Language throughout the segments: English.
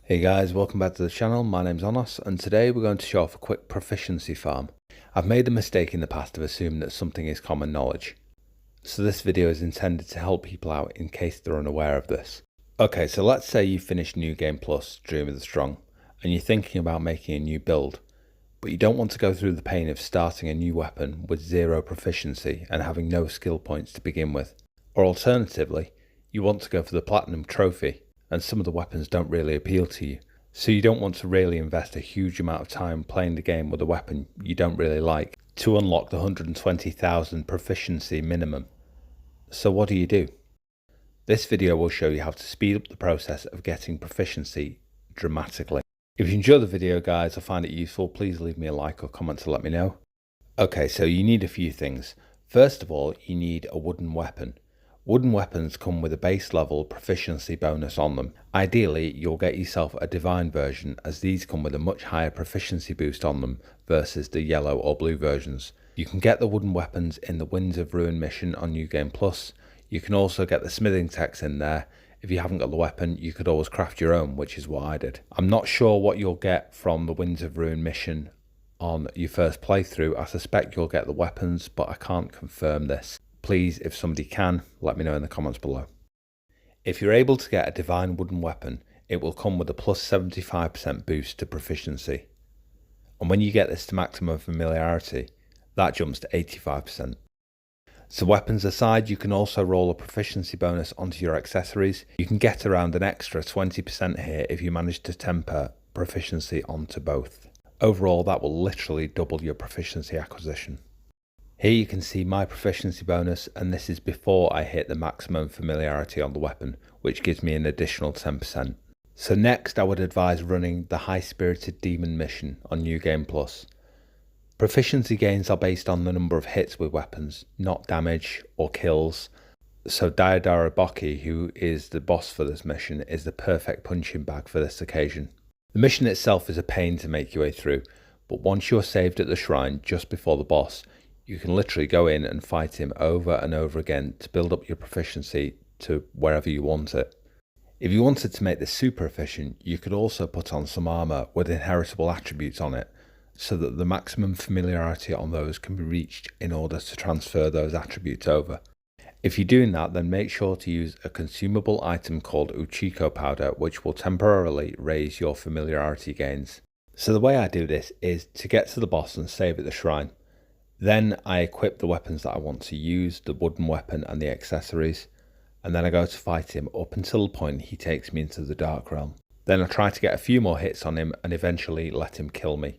Hey guys, welcome back to the channel. My name's Onos and today we're going to show off a quick proficiency farm. I've made the mistake in the past of assuming that something is common knowledge. So this video is intended to help people out in case they're unaware of this. Okay, so let's say you finished New Game Plus, Dream of the Strong, and you're thinking about making a new build, but you don't want to go through the pain of starting a new weapon with 0 proficiency and having no skill points to begin with. Or alternatively, you want to go for the Platinum Trophy, and some of the weapons don't really appeal to you. So you don't want to really invest a huge amount of time playing the game with a weapon you don't really like to unlock the 120,000 proficiency minimum. So what do? This video will show you how to speed up the process of getting proficiency dramatically. If you enjoy the video guys or find it useful, please leave me a like or comment to let me know. Okay, so you need a few things. First of all, you need a wooden weapon. Wooden weapons come with a base level proficiency bonus on them. Ideally, you'll get yourself a divine version as these come with a much higher proficiency boost on them versus the yellow or blue versions. You can get the wooden weapons in the Winds of Ruin mission on New Game Plus. You can also get the smithing techs in there. If you haven't got the weapon, you could always craft your own, which is what I did. I'm not sure what you'll get from the Winds of Ruin mission on your first playthrough. I suspect you'll get the weapons, but I can't confirm this. Please, if somebody can, let me know in the comments below. If you're able to get a divine wooden weapon, it will come with a plus 75% boost to proficiency. And when you get this to maximum familiarity, that jumps to 85%. So weapons aside, you can also roll a proficiency bonus onto your accessories. You can get around an extra 20% here if you manage to temper proficiency onto both. Overall, that will literally double your proficiency acquisition. Here you can see my proficiency bonus, and this is before I hit the maximum familiarity on the weapon, which gives me an additional 10%. So next I would advise running the High Spirited Demon mission on New Game Plus. Proficiency gains are based on the number of hits with weapons, not damage or kills. So Diodara Boki, who is the boss for this mission, is the perfect punching bag for this occasion. The mission itself is a pain to make your way through, but once you're saved at the shrine just before the boss, you can literally go in and fight him over and over again to build up your proficiency to wherever you want it. If you wanted to make this super efficient, you could also put on some armor with inheritable attributes on it, so that the maximum familiarity on those can be reached in order to transfer those attributes over. If you're doing that, then make sure to use a consumable item called Uchiko powder, which will temporarily raise your familiarity gains. So the way I do this is to get to the boss and save at the shrine. Then I equip the weapons that I want to use, the wooden weapon and the accessories, and then I go to fight him up until the point he takes me into the Dark Realm. Then I try to get a few more hits on him and eventually let him kill me.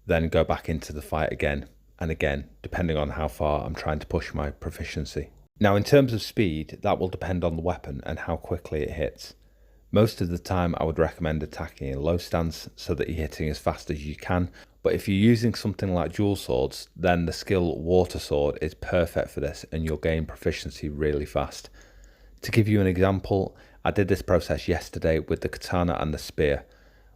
Then go back into the fight again and again, depending on how far I'm trying to push my proficiency. Now in terms of speed, that will depend on the weapon and how quickly it hits. Most of the time I would recommend attacking in low stance so that you're hitting as fast as you can, but if you're using something like dual swords, then the skill Water Sword is perfect for this and you'll gain proficiency really fast. To give you an example, I did this process yesterday with the katana and the spear.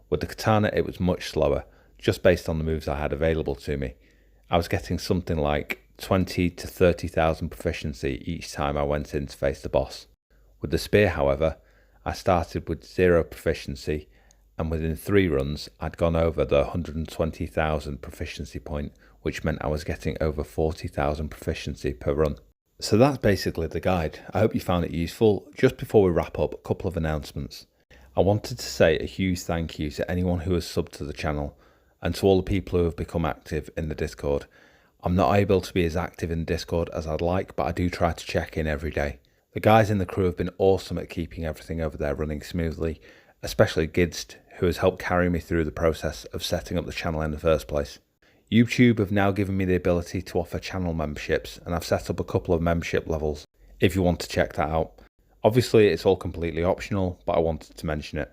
With the katana it was much slower, just based on the moves I had available to me. I was getting something like 20 to 30,000 proficiency each time I went in to face the boss. With the spear, however, I started with 0 proficiency, and within 3 runs I'd gone over the 120,000 proficiency point, which meant I was getting over 40,000 proficiency per run. So that's basically the guide. I hope you found it useful. Just before we wrap up, a couple of announcements. I wanted to say a huge thank you to anyone who has subbed to the channel, and to all the people who have become active in the Discord. I'm not able to be as active in Discord as I'd like, but I do try to check in every day. The guys in the crew have been awesome at keeping everything over there running smoothly, especially Gidst, who has helped carry me through the process of setting up the channel in the first place. YouTube have now given me the ability to offer channel memberships, and I've set up a couple of membership levels if you want to check that out. Obviously it's all completely optional, but I wanted to mention it.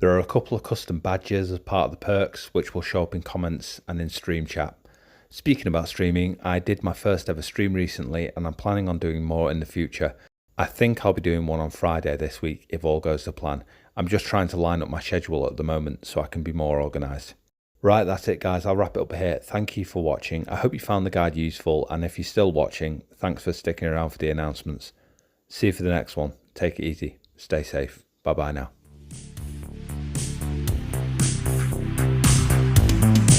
There are a couple of custom badges as part of the perks, which will show up in comments and in stream chat. Speaking about streaming, I did my first ever stream recently and I'm planning on doing more in the future. I think I'll be doing one on Friday this week if all goes to plan. I'm just trying to line up my schedule at the moment so I can be more organised. Right, that's it guys, I'll wrap it up here. Thank you for watching. I hope you found the guide useful, and if you're still watching, thanks for sticking around for the announcements. See you for the next one. Take it easy. Stay safe. Bye bye now. you.